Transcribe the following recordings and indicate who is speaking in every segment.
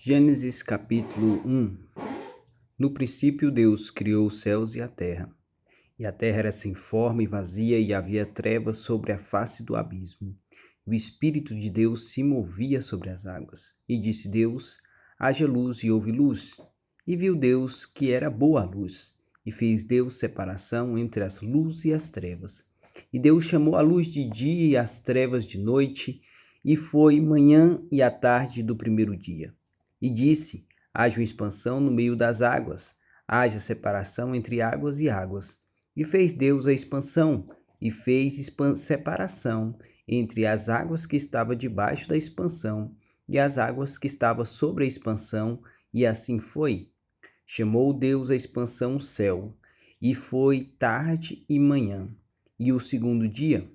Speaker 1: Gênesis capítulo 1. No princípio Deus criou os céus e a terra era sem forma e vazia, e havia trevas sobre a face do abismo. O Espírito de Deus se movia sobre as águas. E disse Deus: haja luz, e houve luz. E viu Deus que era boa a luz, e fez Deus separação entre as luzes e as trevas. E Deus chamou a luz de dia e as trevas de noite, e foi manhã e a tarde do primeiro dia. E disse: haja uma expansão no meio das águas, haja separação entre águas e águas. E fez Deus a expansão, e fez separação entre as águas que estavam debaixo da expansão e as águas que estavam sobre a expansão, e assim foi. Chamou Deus a expansão céu, e foi tarde e manhã, e o segundo dia.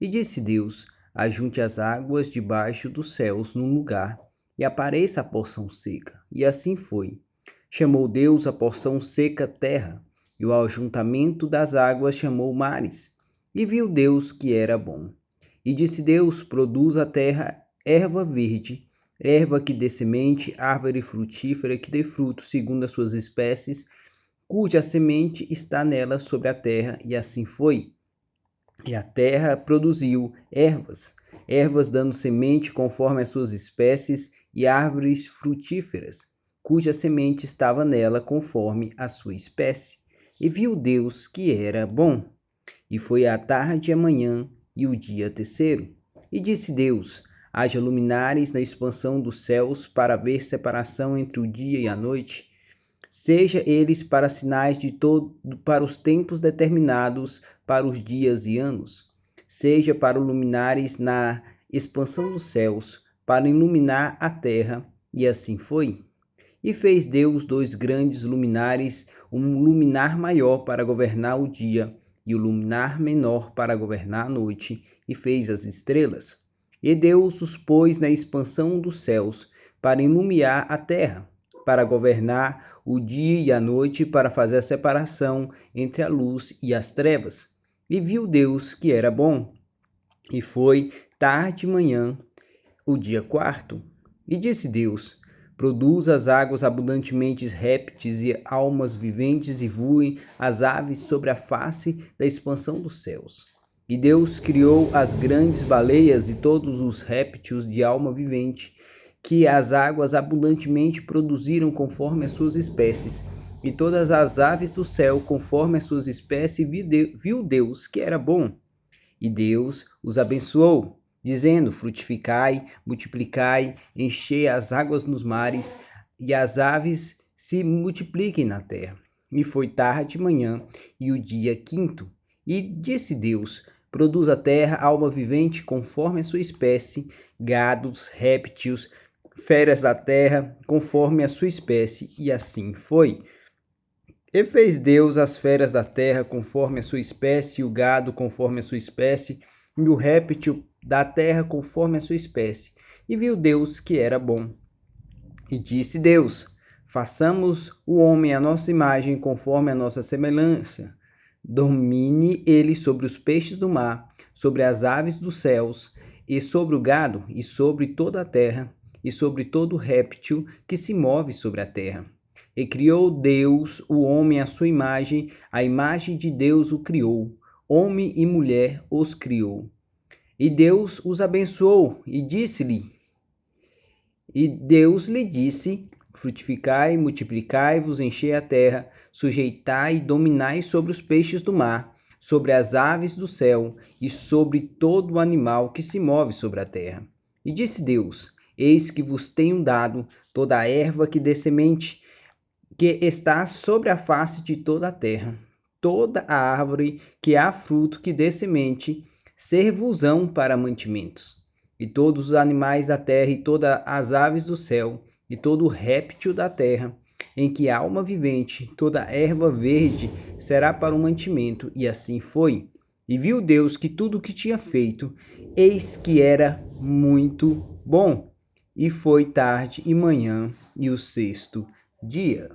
Speaker 1: E disse Deus: ajunte as águas debaixo dos céus num lugar, e apareça a porção seca. E assim foi. Chamou Deus a porção seca terra, e o ajuntamento das águas chamou mares. E viu Deus que era bom. E disse Deus: produz a terra erva verde, erva que dê semente, árvore frutífera que dê fruto segundo as suas espécies, cuja semente está nela sobre a terra. E assim foi. E a terra produziu ervas dando semente conforme as suas espécies, e árvores frutíferas, cuja semente estava nela conforme a sua espécie. E viu Deus que era bom. E foi a tarde e a manhã, e o dia terceiro. E disse Deus: haja luminares na expansão dos céus, para haver separação entre o dia e a noite, seja eles para sinais para os tempos determinados, para os dias e anos, seja para luminares na expansão dos céus, para iluminar a terra. E assim foi. E fez Deus 2 grandes luminares, um luminar maior para governar o dia, e o luminar menor para governar a noite, e fez as estrelas. E Deus os pôs na expansão dos céus, para iluminar a terra, para governar o dia e a noite, para fazer a separação entre a luz e as trevas. E viu Deus que era bom. E foi tarde e manhã, o dia quarto. E disse Deus: produz as águas abundantemente répteis e almas viventes, e voem as aves sobre a face da expansão dos céus. E Deus criou as grandes baleias e todos os répteis de alma vivente, que as águas abundantemente produziram conforme as suas espécies, e todas as aves do céu conforme as suas espécies. Viu Deus que era bom. E Deus os abençoou, dizendo: frutificai, multiplicai, enchei as águas nos mares, e as aves se multipliquem na terra. E foi tarde e manhã, e o dia quinto. E disse Deus: produz a terra alma vivente conforme a sua espécie, gados, répteis, feras da terra, conforme a sua espécie. E assim foi. E fez Deus as feras da terra conforme a sua espécie, e o gado conforme a sua espécie, e o réptil da terra conforme a sua espécie. E viu Deus que era bom. E disse Deus: façamos o homem à nossa imagem, conforme a nossa semelhança. Domine ele sobre os peixes do mar, sobre as aves dos céus, e sobre o gado, e sobre toda a terra, e sobre todo réptil que se move sobre a terra. E criou Deus o homem à sua imagem, a imagem de Deus o criou, homem e mulher os criou. E Deus os abençoou, e Deus lhe disse: frutificai, multiplicai-vos, enchei a terra, sujeitai e dominai sobre os peixes do mar, sobre as aves do céu, e sobre todo o animal que se move sobre a terra. E disse Deus: eis que vos tenho dado toda a erva que dê semente, que está sobre a face de toda a terra, toda a árvore que há fruto que dê semente, ser-vos-ão para mantimentos. E todos os animais da terra, e todas as aves do céu, e todo o réptil da terra, em que há alma vivente, toda erva verde será para o mantimento. E assim foi. E viu Deus que tudo o que tinha feito, eis que era muito bom. E foi tarde e manhã, e o sexto dia.